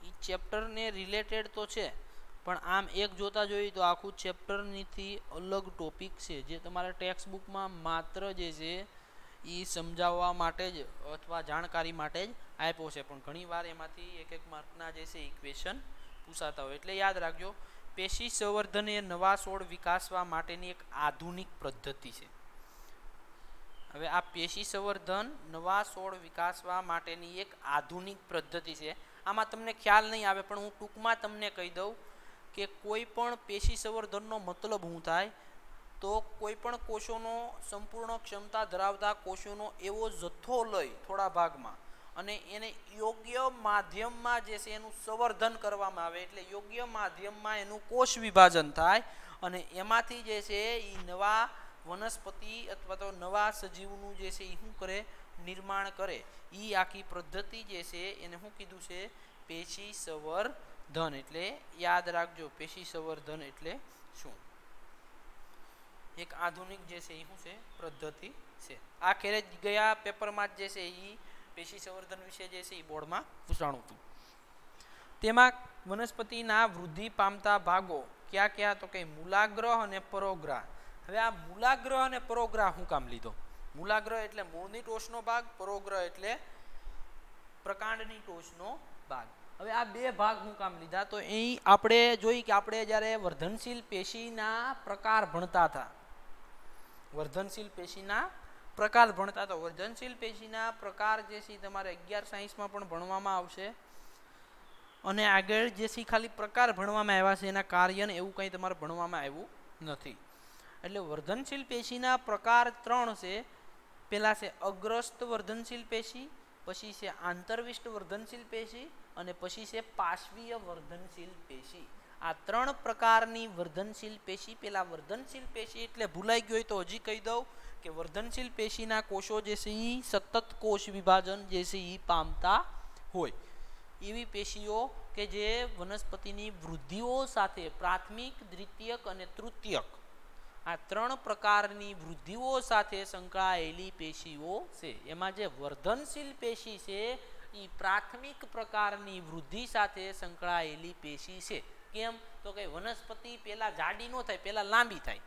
એ ચેપ્ટરને રિલેટેડ તો છે, પણ આમ એક જોતા જોઈએ તો આખું ચેપ્ટરથી અલગ ટોપિક છે જે તમારે ટેક્સ્ટ બુકમાં માત્ર જે છે એ સમજાવવા માટે જ અથવા જાણકારી માટે જ આપ્યો છે. પણ ઘણીવાર એમાંથી એક માર્કના જે છે ઇક્વેશન પૂછાતા હોય. એટલે યાદ રાખજો, પેશી સંવર્ધન એ નવા છોડ વિકાસવા માટેની એક આધુનિક પદ્ધતિ છે. હવે આ પેશી સંવર્ધન નવા છોડ વિકાસવા માટેની એક આધુનિક પદ્ધતિ છે. આમાં તમને ખ્યાલ નહીં આવે, પણ હું ટૂંકમાં તમને કહી દઉં કે કોઈ પણ પેશી સંવર્ધનનો મતલબ શું થાય? તો કોઈ પણ કોષોનો સંપૂર્ણ ક્ષમતા ધરાવતા કોષોનો એવો જથ્થો લઈ થોડા ભાગમાં અને એને યોગ્ય માધ્યમમાં જે છે એનું સંવર્ધન કરવામાં આવે. એટલે યોગ્ય માધ્યમમાં એનું કોષ વિભાજન થાય અને એમાંથી જે છે એ નવા વનસ્પતિ અથવા તો નવા સજીવનું જે છે એ શું કરે? નિર્માણ કરે. એ આખી પદ્ધતિ જે છે એને શું કીધું છે? પેશી સંવર્ધન. એટલે યાદ રાખજો, પેશી સંવર્ધન એટલે શું? એક આધુનિક જે છે એ શું છે? પદ્ધતિ છે. આ ખેરે ગયા પેપરમાં જે છે એ પેશી સંવર્ધન વિશે જે છે એ બોર્ડમાં પૂછાણું હતું. તેમાં વનસ્પતિના વૃદ્ધિ પામતા ભાગો ક્યાં ક્યાં? તો કે મૂલાગ્ર અને પરોગ્રહ. હવે આ મૂલાગ્ર અને પરોગ્રહ શું કામ લીધો? મૂલાગ્ર એટલે મૂળની ટોચનો ભાગ, પરોગ્રહ એટલે પ્રકાંડની ટોચનો ભાગ. હવે આ બે ભાગ શું કામ લીધા? તો અહીં આપણે જોઈ કે આપણે જ્યારે વર્ધનશીલ પેશીના પ્રકાર ભણતા હતા, વર્ધનશીલ પેશીના પ્રકાર ભણતા હતા. વર્ધનશીલ પેશીના પ્રકાર જે છે તમારે 11 સાયન્સમાં પણ ભણવામાં આવશે, અને આગળ જે છે ખાલી પ્રકાર ભણવામાં આવ્યા છે, એના કાર્યને એવું કંઈ તમારે ભણવામાં આવ્યું નથી. એટલે વર્ધનશીલ પેશીના પ્રકાર 3 છે. પહેલા છે અગ્રસ્ત વર્ધનશીલ પેશી, પછી છે આંતરવિષ્ટ વર્ધનશીલ પેશી અને પછી છે પાર્શ્વીય વર્ધનશીલ પેશી. આ 3 પ્રકારની વર્ધનશીલ પેશી. પેલા વર્ધનશીલ પેશી એટલે ભૂલાઈ ગયો હોય તો હજી કહી દઉં કે વર્ધનશીલ પેશીના કોષો જે છે એ સતત કોષ વિભાજન જે છે એ પામતા હોય એવી પેશીઓ કે જે વનસ્પતિની વૃદ્ધિઓ સાથે પ્રાથમિક, દ્વિતીયક અને તૃતીયક આ 3 પ્રકારની વૃદ્ધિઓ સાથે સંકળાયેલી પેશીઓ છે. એમાં જે વર્ધનશીલ પેશી છે એ પ્રાથમિક પ્રકારની વૃદ્ધિ સાથે સંકળાયેલી પેશી છે. કેમ? તો કે વનસ્પતિ પહેલા જાડી ન થાય, પહેલા લાંબી થાય.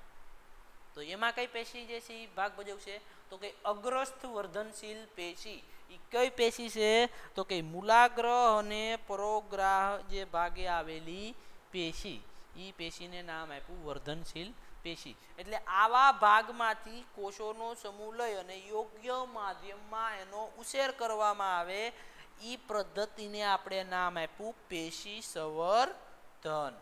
તો એમાં કઈ પેશી જે છે એ ભાગ ભજવશે? તો કે અગ્રસ્થ વર્ધનશીલ પેશી. એ કઈ પેશી છે? તો કે મૂલાગ્ર અને પરોગ્રહ જે ભાગે આવેલી પેશી. એ પેશીને નામ આપ્યું વર્ધનશીલ પેશી. એટલે આવા ભાગમાંથી કોષોનો સમૂહ લઈ અને યોગ્ય માધ્યમમાં એનો ઉછેર કરવામાં આવે એ પદ્ધતિને આપણે નામ આપ્યું પેશી સંવર્ધન.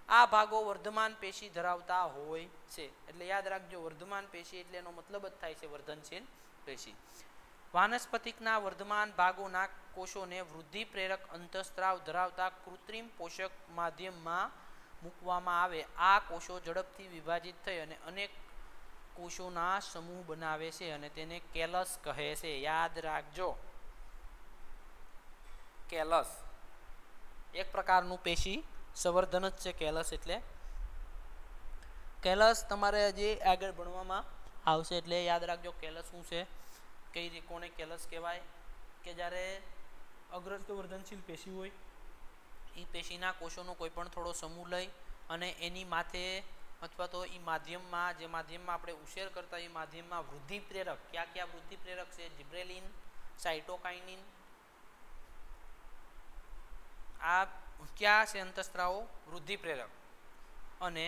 આ ભાગો વર્ધમાન પેશી ધરાવતા હોય છે. એટલે યાદ રાખજો, વર્ધમાન પેશી એટલે એનો મતલબ જ થાય છે વર્ધનશીલ પેશી. વાનસ્પતિકના વર્ધમાન ભાગોના કોષોને વૃદ્ધિ પ્રેરક અંતઃસ્ત્રાવ ધરાવતા કૃત્રિમ પોષક માધ્યમમાં મૂકવામાં આવે. આ કોષો ઝડપથી વિભાજિત થઈ અને અનેક કોષોના સમૂહ બનાવે છે અને તેને કેલસ કહે છે. યાદ રાખજો, કેલસ એક પ્રકારનું પેશી સંવર્ધન જ છે. કેલસ એટલે કેલસ તમારે હજી આગળ ભણવામાં આવશે, એટલે યાદ રાખજો કેલસ શું છે, કઈ રીતે કોને કેલસ કહેવાય. કે જ્યારે અગ્રસ્ત વર્ધનશીલ પેશી હોય એ પેશીના કોષોનો કોઈ પણ થોડો સમૂહ લઈ અને એની માથે અથવા તો એ માધ્યમમાં, જે માધ્યમમાં આપણે ઉછેર કરતા એ માધ્યમમાં વૃદ્ધિ પ્રેરક, ક્યાં ક્યાં વૃદ્ધિ પ્રેરક છે, જિબ્રેલિન, સાઇટોકાઇનિન, આ ક્યાં છે અંતઃસ્ત્રાવો વૃદ્ધિ પ્રેરક, અને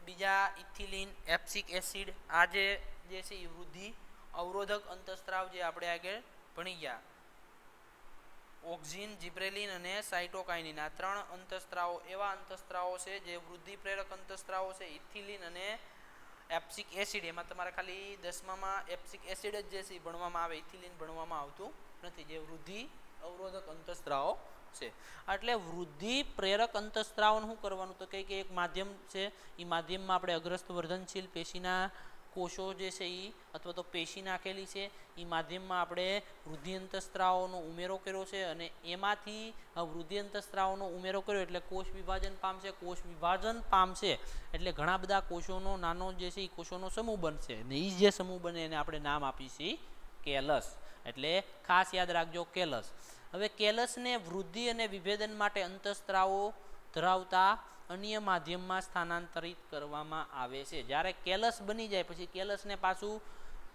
બીજા ઇથિલિન, એપ્સિક એસિડ, આ જે છે એ વૃદ્ધિ અવરોધક અંતઃસ્ત્રાવ જે આપણે આગળ ભણી ગયા. ઓક્સિન, જિબ્રેલિન અને સાઇટોકાઇનિન, આ ત્રણ અંતઃસ્ત્રાવો એવા અંતઃસ્ત્રાવો છે જે વૃદ્ધિ પ્રેરક અંતઃસ્ત્રાવો છે. ઇથિલિન અને એપ્સિક એસિડ, એમાં તમારે ખાલી 10મામાં એપ્સિક એસિડ જ જે છે ભણવામાં આવે, ઇથિલિન ભણવામાં આવતું નથી, જે વૃદ્ધિ અવરોધક અંતઃસ્ત્રાવો છે. એટલે વૃદ્ધિ પ્રેરક અંતઃસ્ત્રાવનું શું કરવાનું, તો કે એક માધ્યમ છે, એ માધ્યમમાં આપણે અગ્રસ્ત વર્ધનશીલ પેશીના કોષો જે છે એ અથવા તો પેશી નાખેલી છે, એ માધ્યમમાં આપણે વૃદ્ધિ અંતઃસ્ત્રાવોનો ઉમેરો કર્યો છે અને એમાંથી વૃદ્ધિ અંતઃસ્ત્રાવોનો ઉમેરો કર્યો એટલે કોષ વિભાજન પામશે. કોષ વિભાજન પામશે એટલે ઘણા બધા કોષોનો નાનો જે છે એ કોષોનો સમૂહ બનશે અને એ જે સમૂહ બને એને આપણે નામ આપીશું કેલસ. એટલે ખાસ યાદ રાખજો કેલસ. હવે કેલસને વૃદ્ધિ અને વિભેદન માટે અંતઃસ્ત્રાવો ધરાવતા અન્ય માધ્યમમાં સ્થાનાંતરિત કરવામાં આવે છે. જ્યારે કેલસ બની જાય પછી કેલસને પાછું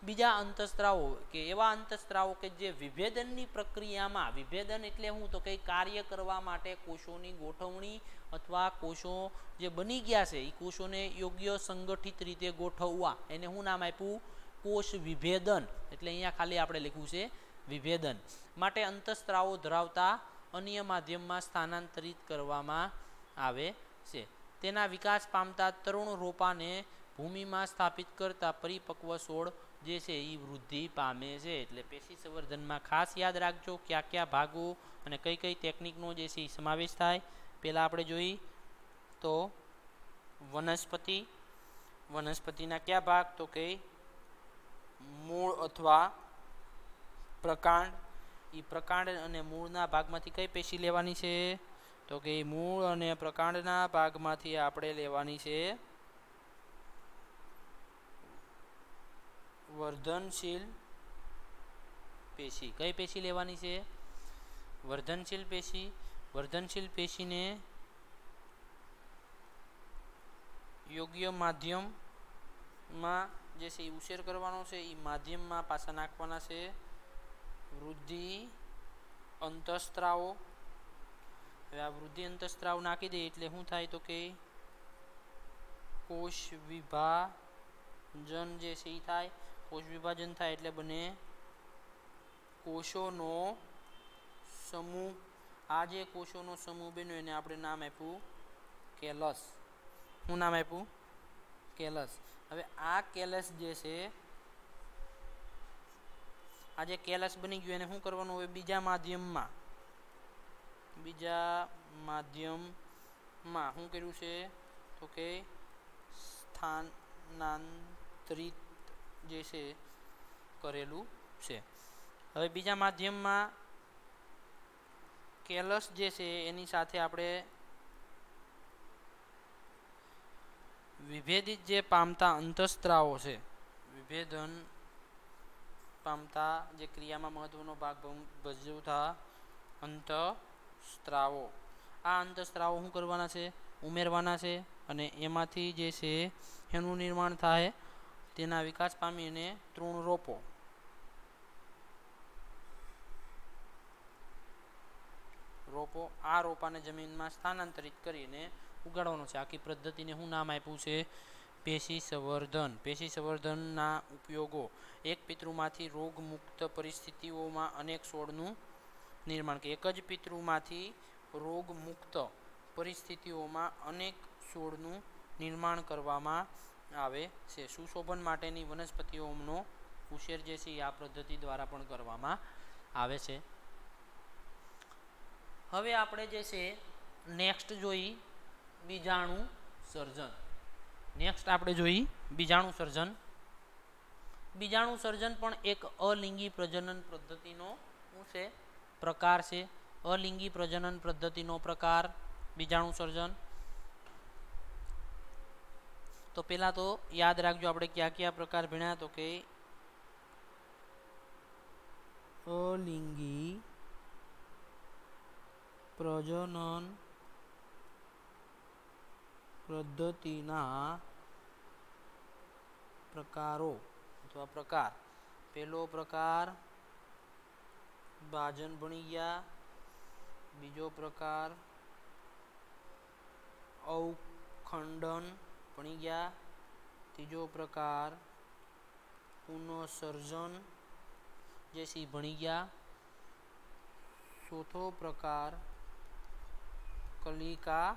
બીજા અંતઃસ્ત્રાવો કે એવા અંતઃસ્ત્રાવો કે જે વિભેદનની પ્રક્રિયામાં, વિભેદન એટલે શું, તો કંઈ કાર્ય કરવા માટે કોષોની ગોઠવણી અથવા કોષો જે બની ગયા છે એ કોષોને યોગ્ય સંગઠિત રીતે ગોઠવવા, એને શું નામ આપ્યું, કોષ વિભેદન. એટલે અહીંયા ખાલી આપણે લખ્યું છે વિભેદન માટે અંતઃસ્ત્રાવો ધરાવતા અન્ય માધ્યમમાં સ્થાનાંતરિત કરવામાં આવે છે. તેના વિકાસ પામતા તરુણ રોપાને ભૂમિમાં સ્થાપિત કરતા પરિપક્વ છોડ જે છે એ વૃદ્ધિ પામે છે. એટલે પેશી સંવર્ધનમાં ખાસ યાદ રાખજો કયા કયા ભાગો અને કઈ કઈ ટેકનિકનો જે છે એ સમાવેશ થાય. પહેલાં આપણે જોઈ તો વનસ્પતિ, વનસ્પતિના કયા ભાગ, તો કે મૂળ અથવા પ્રકાંડ. એ પ્રકાંડ અને મૂળના ભાગમાંથી કઈ પેશી લેવાની છે, તો કે મૂળ અને પ્રકાંડના ભાગમાંથી આપણે લેવાની છે વર્ધનશીલ પેશી. કઈ પેશી લેવાની છે, વર્ધનશીલ પેશી. વર્ધનશીલ પેશીને યોગ્ય માધ્યમમાં જે છે એ ઉછેર કરવાનો છે, એ માધ્યમમાં પાછા નાખવાના છે વૃદ્ધિ અંતઃસ્ત્રાવો. હવે આ વૃદ્ધિ અંતઃસ્ત્રાવ નાખી દે એટલે શું થાય, તો કે કોષ વિભાજન જે છે એ થાય. કોષ વિભાજન થાય એટલે બને કોષોનો સમૂહ. આ જે કોષોનો સમૂહ બન્યો એને આપણે નામ આપ્યું કેલસ. શું નામ આપ્યું, કેલસ. હવે આ કેલસ જે છે, આ જે કેલસ બની ગયું એને શું કરવાનું, હવે બીજા માધ્યમમાં શું કર્યું છે, તો કે સ્થાનાંતરિત જે છે કરેલું છે. હવે બીજા માધ્યમમાં કેલસ જે છે એની સાથે આપણે વિભેદિત જે પામતા અંતઃસ્ત્રાવો છે, વિભેદન પામતા જે ક્રિયામાં મહત્વનો ભાગ ભજવતા અંતઃસ્ત્રાવો, આ અંતઃસ્ત્રાવો શું કરવાના છે, ઉમેરવાના છે અને એમાંથી જે છે એનું નિર્માણ થાય, તેના વિકાસ પામી અને તૃણ રોપો. આ રોપાને જમીનમાં સ્થાનાંતરિત કરીને ઉગાડવાનો છે. આખી પદ્ધતિને શું નામ આપ્યું છે, પેશી સંવર્ધન. પેશી સંવર્ધનના ઉપયોગો: એક પિતૃમાંથી રોગમુક્ત પરિસ્થિતિઓમાં અનેક છોડનું નિર્માણ. કે એક જ પિતૃમાંથી રોગમુક્ત પરિસ્થિતિઓમાં અનેક છોડનું નિર્માણ કરવામાં આવે છે. સુશોભન માટેની વનસ્પતિઓનો ઉછેર જે છે આ પદ્ધતિ દ્વારા પણ કરવામાં આવે છે. હવે આપણે જે છે નેક્સ્ટ જોઈ બીજાણુ સર્જન. નેક્સ્ટ આપણે જોઈ બીજાણુ સર્જન. બીજાણુ સર્જન પણ એક અલિંગી પ્રજનન પદ્ધતિનો શું છે પ્રકાર છે. અલિંગી પ્રજનન પદ્ધતિનો પ્રકાર બીજાણુ સર્જન. તો પહેલા તો યાદ રાખજો આપણે કયા કયા પ્રકાર ભણ્યા. તો કે અલિંગી પ્રજનન પદ્ધતિના પ્રકારો અથવા પ્રકાર. પહેલો પ્રકાર ભાજન ભણી ગયા. બીજો પ્રકાર અવખંડન ભણી ગયા. ત્રીજો પ્રકાર પુનઃસર્જન જે સી ભણી ગયા. ચોથો પ્રકાર કલિકા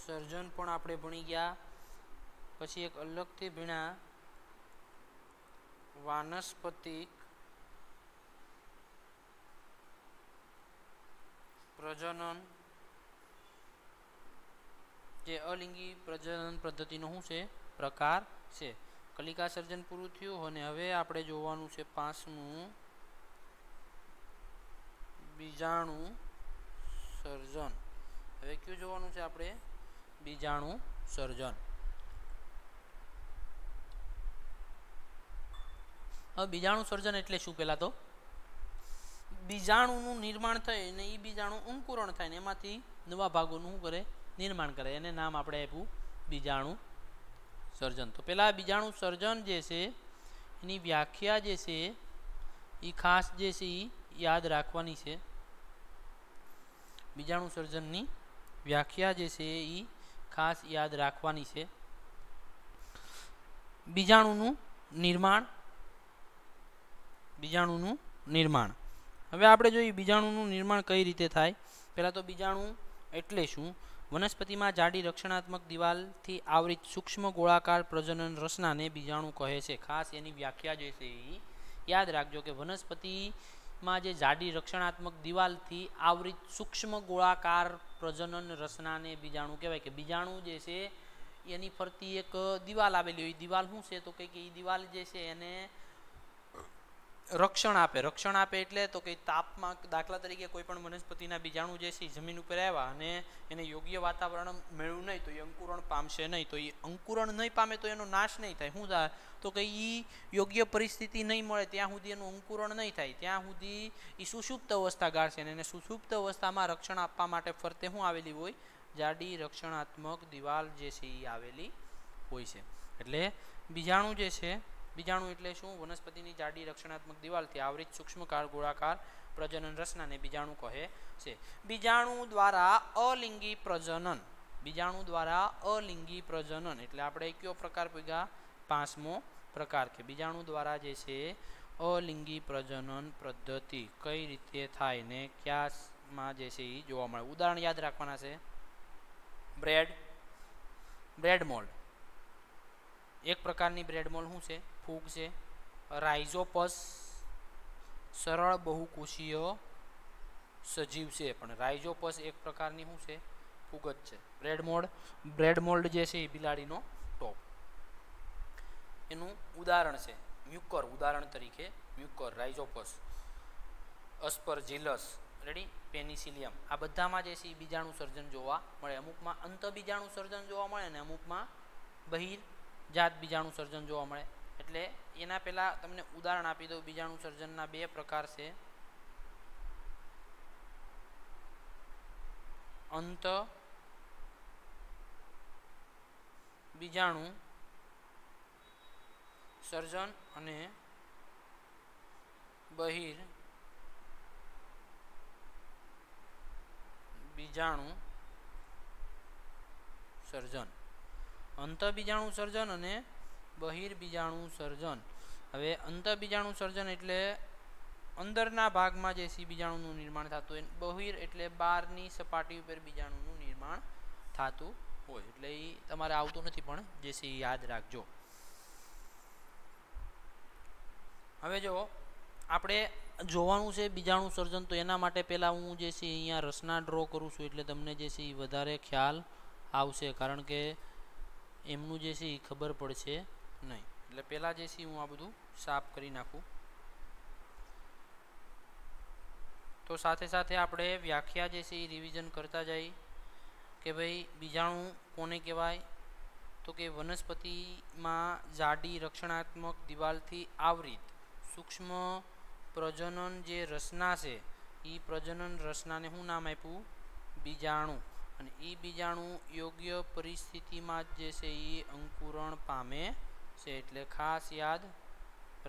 સર્જન પણ આપણે ભણી ગયા. પછી એક અલગથી ભણ્યા વાનસ્પતિક પ્રજનન જે અલિંગી પ્રજનન પદ્ધતિનો શું છે પ્રકાર છે. કલિકા સર્જન પૂરું થયું અને હવે આપણે જોવાનું છે પાંચમું બીજાણુ સર્જન. હવે કયું જોવાનું છે આપણે બીજાણુ સર્જન. હવે બીજાણુ સર્જન એટલે શું? પહેલા તો બીજાણુનું નિર્માણ થાય ને એ બીજાણુ અંકુરણ થાય ને એમાંથી નવા ભાગોનું કરે નિર્માણ કરે. એને નામ આપણે આપ્યું બીજાણુ સર્જન. તો પહેલા બીજાણુ સર્જન જે છે એની વ્યાખ્યા જે છે એ ખાસ જે છે એ યાદ રાખવાની છે. બીજાણુ સર્જનની વ્યાખ્યા જે છે એ ખાસ યાદ રાખવાની છે. બીજાણુનું નિર્માણ. બીજાણુનું નિર્માણ. હવે આપણે જોઈએ બીજાણુનું નિર્માણ કઈ રીતે થાય. પહેલાં તો બીજાણુ એટલે શું? વનસ્પતિમાં જાડી રક્ષણાત્મક દિવાલથી આવરિત સૂક્ષ્મ ગોળાકાર પ્રજનન રચનાને બીજાણુ કહે છે. ખાસ એની વ્યાખ્યા જે છે એ યાદ રાખજો કે વનસ્પતિમાં જે જાડી રક્ષણાત્મક દિવાલથી આવરિત સૂક્ષ્મ ગોળાકાર પ્રજનન રચનાને બીજાણુ કહેવાય. કે બીજાણુ જે છે એની ફરતી એક દિવાલ આવેલી હોય. દિવાલ શું છે? તો કે એ દિવાલ જે છે એને રક્ષણ આપે. રક્ષણ આપે એટલે તો કે તાપમાં દાખલા તરીકે કોઈ પણ વનસ્પતિના બીજાણુ જે છે જમીન ઉપર આવ્યા અને એને યોગ્ય વાતાવરણ મળ્યું નહીં તો એ અંકુરણ પામશે નહીં. તો એ અંકુરણ નહીં પામે તો એનો નાશ નહીં થાય. શું થાય? તો કે એ યોગ્ય પરિસ્થિતિ નહીં મળે ત્યાં સુધી એનું અંકુરણ નહીં થાય. ત્યાં સુધી એ સુષુપ્ત અવસ્થા ગાળશે અને એને સુષુપ્ત અવસ્થામાં રક્ષણ આપવા માટે ફરતે શું આવેલી હોય? જાડી રક્ષણાત્મક દિવાલ જે છે એ આવેલી હોય છે. એટલે બીજાણુ જે છે, બીજાણુ એટલે શું? વનસ્પતિની જાડી રક્ષણાત્મક દિવાલથી આવરિત સૂક્ષ્મકાર ગોળાકાર પ્રજનન રચનાને બીજાણુ કહે છે. બીજાણુ દ્વારા અલિંગી પ્રજનન. બીજાણુ દ્વારા અલિંગી પ્રજનન એટલે આપણે કયો પ્રકાર ભેગા? પાંચમો પ્રકાર. કે બીજાણુ દ્વારા જે છે અલિંગી પ્રજનન પદ્ધતિ કઈ રીતે થાય ને ક્યાંમાં જે છે એ જોવા મળે. ઉદાહરણ યાદ રાખવાના છે. બ્રેડ મોલ્ડ એક પ્રકારની બ્રેડ મોલ્ડ શું છે? ફૂગ છે. રાઇઝોપસ સરળ બહુકોષીય સજીવ છે પણ રાઇઝોપસ એક પ્રકારની શું છે? ફૂગ જ છે. બ્રેડ મોલ્ડ જે છે એ બિલાડીનો ટોપ એનું ઉદાહરણ છે. મ્યુકર ઉદાહરણ તરીકે મ્યુકર, રાઇઝોપસ, અસ્પરજિલસ, રેડી, પેનિસિલિયમ આ બધામાં જે છે એ બીજાણુ સર્જન જોવા મળે. અમુકમાં અંત બીજાણુ સર્જન જોવા મળે અને અમુકમાં બહિર્જાત બીજાણુ સર્જન જોવા મળે. એટલે એના પહેલાં તમને ઉદાહરણ આપી દઉં. બીજાણુ સર્જનના બે પ્રકાર છે. અંત બીજાણુ સર્જન અને બહિર બીજાણુ સર્જન. અંત બીજાણુ સર્જન અને બહિર બીજાણુ સર્જન. હવે અંત બીજાણુ સર્જન એટલે અંદરના ભાગમાં જે છે બીજાણુનું નિર્માણ થતું હોય. બહિર એટલે બહારની સપાટી ઉપર બીજાણુનું નિર્માણ થતું હોય, એટલે એ તમારે આવતું નથી, પણ જે છે એ યાદ રાખજો. હવે જો આપણે જોવાનું છે બીજાણુ સર્જન, તો એના માટે પહેલાં હું જે છે અહીંયા રચના ડ્રો કરું છું, એટલે તમને જે છે એ વધારે ખ્યાલ આવશે, કારણ કે એમનું જે છે એ ખબર પડશે નહીં. એટલે પહેલાં જે છે હું આ બધું સાફ કરી નાખું. તો સાથે સાથે આપણે વ્યાખ્યા જે છે એ રિવિઝન કરતા જઈએ કે ભાઈ બીજાણુ કોને કહેવાય. તો કે વનસ્પતિમાં જાડી રક્ષણાત્મક દિવાલથી આવરિત સૂક્ષ્મ પ્રજનન જે રચના છે, એ પ્રજનન રચનાને શું નામ આપ્યું? બીજાણુ. અને એ બીજાણુ યોગ્ય પરિસ્થિતિમાં જે છે એ અંકુરણ પામે છે. એટલે ખાસ યાદ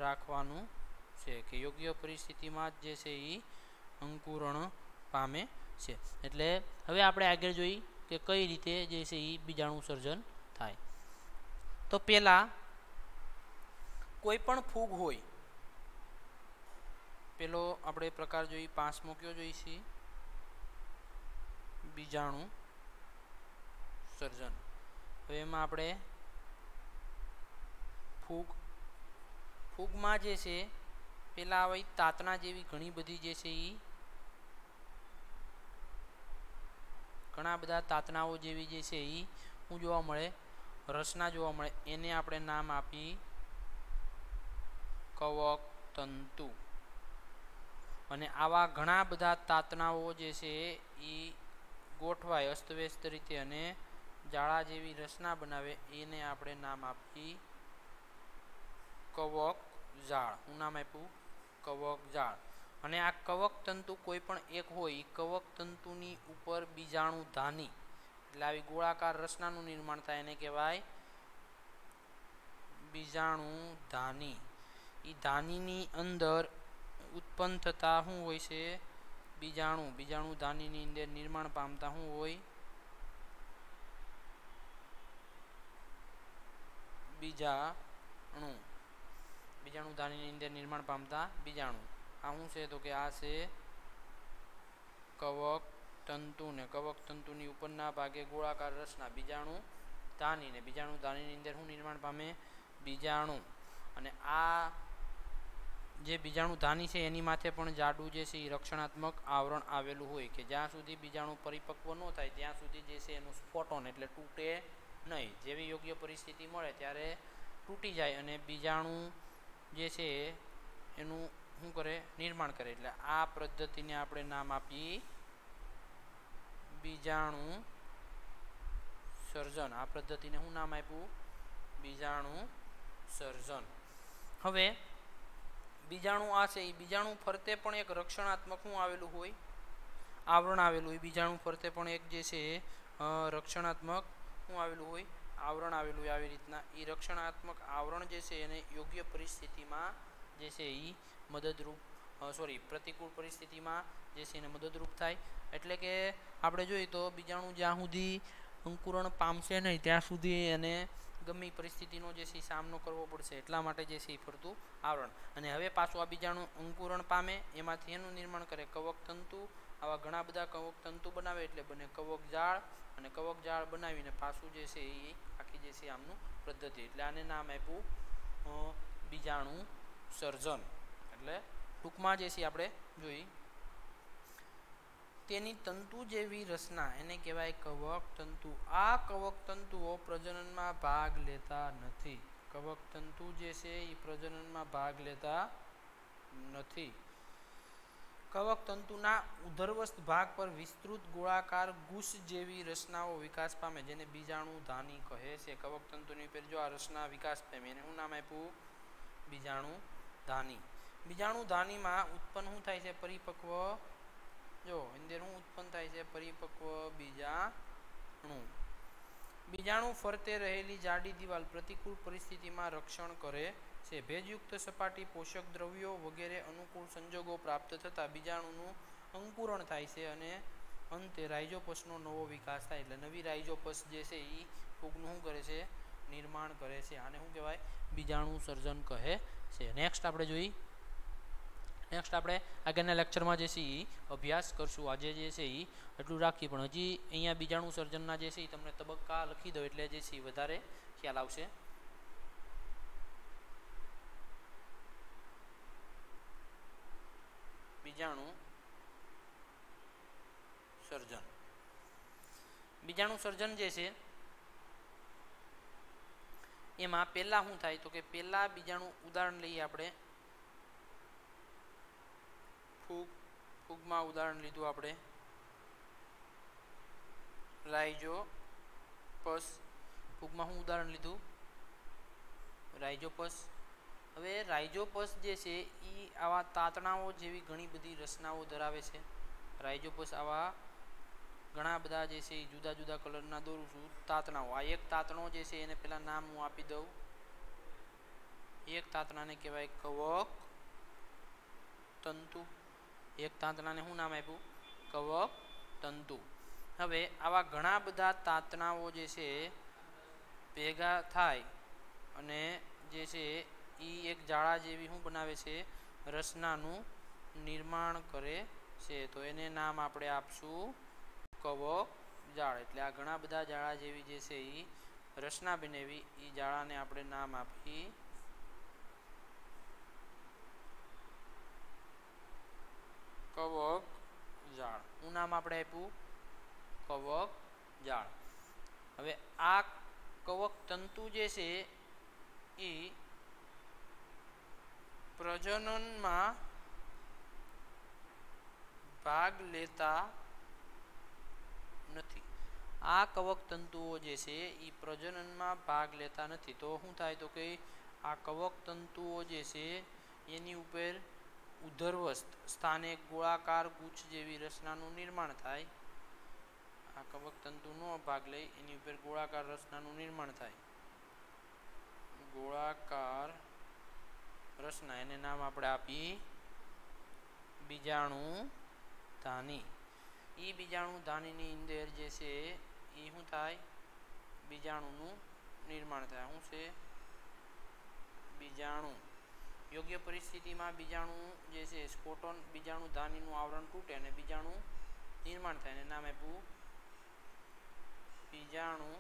રાખવાનું છે કે યોગ્ય પરિસ્થિતિમાં જે છે એ અંકુરણ પામે છે. એટલે હવે આપણે આગળ જોઈએ કે કઈ રીતે જે છે એ બીજાણુ સર્જન થાય. તો પહેલાં કોઈ પણ ફૂગ હોય, પેલો આપણે પ્રકાર જોઈએ 5મો કયો જોઈશી? બીજાણુ સર્જન. હવે એમાં આપણે ફૂગમાં જે છે પેલા આવી તાતણા જેવી ઘણી બધી જે છે એ ઘણા બધા તાતણાઓ જેવી જે છે એ શું જોવા મળે? રચના જોવા મળે. એને આપણે નામ આપી કવક તંતુ. અને આવા ઘણા બધા તાતણાઓ જે છે એ ગોઠવાય અસ્તવ્યસ્ત રીતે અને જાળા જેવી રચના બનાવે, એને આપણે નામ આપી કવક જાળ. શું નામ આપ્યું? કવક જાળ. અને આ કવક તંતુ કોઈ પણ એક હોય, કવક તંતુની ઉપર બીજાણુ ધાની, એટલે આવી ગોળાકાર રચનાનું નિર્માણ થાય, એને કહેવાય બીજાણુ ધાની. એ ધાનીની અંદર ઉત્પન્ન થતા શું હોય છે? બીજાણુ. બીજાણુ ધાનીની અંદર નિર્માણ પામતા શું હોય? બીજાણુ. બીજાણુ ધાનીની અંદર નિર્માણ પામતા બીજાણુ. આ શું છે? તો કે આ છે કવક તંતુ. ને કવક તંતુની ઉપરના ભાગે ગોળાકાર રચના બીજાણુ ધાની. ને બીજાણુ ધાનીની અંદર શું નિર્માણ પામે? બીજાણુ. અને આ જે બીજાણુ ધાની છે એની માથે પણ જાડું જે છે એ રક્ષણાત્મક આવરણ આવેલું હોય, કે જ્યાં સુધી બીજાણુ પરિપક્વ ન થાય ત્યાં સુધી જે છે એનું સ્ફોટન એટલે તૂટે નહીં. જેવી યોગ્ય પરિસ્થિતિ મળે ત્યારે તૂટી જાય અને બીજાણુ જે છે એનું શું કરે? નિર્માણ કરે. એટલે આ પદ્ધતિને આપણે નામ આપી બીજાણુ સર્જન. આ પદ્ધતિને શું નામ આપ્યું? બીજાણુ સર્જન. હવે બીજાણુ આ છે એ બીજાણુ ફરતે પણ એક રક્ષણાત્મક શું આવેલું હોય? આવરણ આવેલું હોય. બીજાણુ ફરતે પણ એક જે છે રક્ષણાત્મક શું આવેલું હોય? આવરણ આવેલું હોય. આવી રીતના એ રક્ષણાત્મક આવરણ જે છે એને યોગ્ય પરિસ્થિતિમાં જે છે એ મદદરૂપ પ્રતિકૂળ પરિસ્થિતિમાં જે છે એને મદદરૂપ થાય. એટલે કે આપણે જોઈએ તો બીજાણુ જ્યાં સુધી અંકુરણ પામશે નહીં ત્યાં સુધી એને ગમે પરિસ્થિતિનો જે છે સામનો કરવો પડશે. એટલા માટે જે છે એ ફરતું આવરણ. અને હવે પાછું આ બીજાણુ અંકુરણ પામે, એમાંથી એનું નિર્માણ કરે કવક તંતુ. આવા ઘણા બધા કવક તંતુ બનાવે એટલે બને કવક જાળ. અને કવક જાળ બનાવીને પાછું જે છે એ આખી જે છે આમનું પદ્ધતિ. એટલે આને નામ આપ્યું બીજાણુ સર્જન. એટલે ટૂંકમાં જે છે આપણે જોઈ તેની તંતુ જેવી રચના એને કહેવાય કવક તંતુ. આ કવક તંતુઓ પ્રજનનમાં ભાગ લેતા નથી. કવક તંતુ જે છે એ પ્રજનનમાં ભાગ લેતા નથી. કવક તંતુના ઉધર્વસ્થ ભાગ પર વિસ્તૃત ગોળાકાર ગુશ જેવી રચનાઓ વિકાસ પામે, જેને બીજાણુ ધાની કહે છે. કવક તંતુની ઉપર જો આ રચના વિકાસ પામે એને શું નામ આપ્યું? બીજાણુ ધાની. બીજાણુ ધાનીમાં ઉત્પન્ન શું થાય છે? પરિપક્વ. જો અંદર શું ઉત્પન્ન થાય છે? પરિપક્વ બીજાણુ. બીજાણુ ફરતે રહેલી જાડી દિવાલ પ્રતિકૂળ પરિસ્થિતિમાં રક્ષણ કરે છે. ભેજયુક્ત સપાટી, પોષક દ્રવ્યો વગેરે અનુકૂળ સંજોગો પ્રાપ્ત થતાં બીજાણુનું અંકુરણ થાય છે અને અંતે રાઇઝોપસનો નવો વિકાસ થાય. એટલે નવી રાઇઝોપસ જે છે એ ફૂગનું શું કરે છે? નિર્માણ કરે છે. આને શું કહેવાય? બીજાણુ સર્જન કહે છે. નેક્સ્ટ આપણે જોઈએ નેક્સ્ટ આપણે આગળના લેક્ચરમાં જે છે એ અભ્યાસ કરશું. આજે જે છે એ એટલું રાખીએ, પણ હજી અહીંયા બીજાણુ સર્જનના જે છે એ તમને તબક્કા લખી દો એટલે જે છે વધારે ખ્યાલ આવશે. બીજાણુ સર્જન. બીજાણુ સર્જન જે છે એમાં પહેલા શું થાય તો કે પહેલા બીજાણુ ઉદાહરણ લઈએ આપણે. ફૂગમાં ઉદાહરણ લીધું આપણે રાઇઝોપસ. ફૂગમાં શું ઉદાહરણ લીધું? રાઇઝોપસ. હવે રાઇઝોપસ જે છે એ આવા તાતણાઓ જેવી ઘણી બધી રચનાઓ ધરાવે છે. રાઇઝોપસ આવા ઘણા બધા જે છે એ જુદા જુદા કલરના દોરું છું તાતણાઓ. આ એક તાતણો જે છે એને પેલા નામ હું આપી દઉં. એક તાતણાને કહેવાય કવક તંતુ. એક તાંતણાને શું નામ આપ્યું? કવક તંતુ. હવે આવા ઘણા બધા તાતણાઓ જે છે ભેગા થાય અને જે છે એ એક જાળા જેવી શું બનાવે છે? રચનાનું નિર્માણ કરે છે. તો એને નામ આપણે આપશું કવક જાળ. એટલે આ ઘણા બધા જાળા જેવી જે છે એ રચના બનેવી એ જાળાને આપણે નામ આપી કવક જાળ. શું નામ આપણે આપ્યું? કવક જાળ. હવે આ કવક તંતુ જે છે એ પ્રજનનમાં ભાગ લેતા નથી. આ કવક તંતુઓ જે છે એ પ્રજનનમાં ભાગ લેતા નથી. તો શું થાય તો કે આ કવક તંતુઓ જે છે એની ઉપર ઉધર્વસ્થ સ્થાને ગોળાકાર ગુચ્છ જેવી રચનાનું નિર્માણ થાય. આ કવક તંતુનો ભાગ લઈ એની ઉપર ગોળાકાર રચનાનું નિર્માણ થાય. ગોળાકાર રચના, એને નામ આપણે આપી બીજાણુ ધાની. એ બીજાણુ ધાનીની અંદર જે છે એ શું થાય? બીજાણુનું નિર્માણ થાય. શું છે? બીજાણુ. યોગ્ય પરિસ્થિતિમાં બીજાણુ જે છે સ્ફોટન બીજાણુ ધાનીનું આવરણ તૂટે અને બીજાણુ નિર્માણ થાય. એને નામ આપ્યું બીજાણુ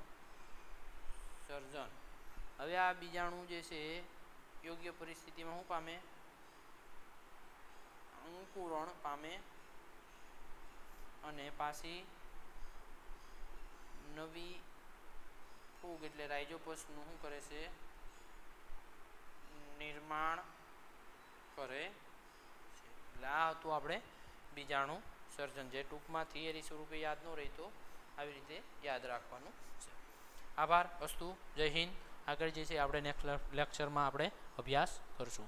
સર્જન. હવે આ બીજાણુ જે છે યોગ્ય પરિસ્થિતિમાં શું પામે? અંકુરણ પામે અને પાછી નવી ફૂગ એટલે રાઇઝોપસનું શું કરે છે? નિર્માણ કરે છે. એટલે આ હતું આપણે બીજાણુ સર્જન, જે ટૂંકમાં થિયરી સ્વરૂપે યાદ ન રહી તો આવી રીતે યાદ રાખવાનું છે. આભાર. અસ્તુ. જય હિન્દ. આગળ જે છે આપણે નેક્સ્ટ લેક્ચરમાં આપણે અભ્યાસ કરશું.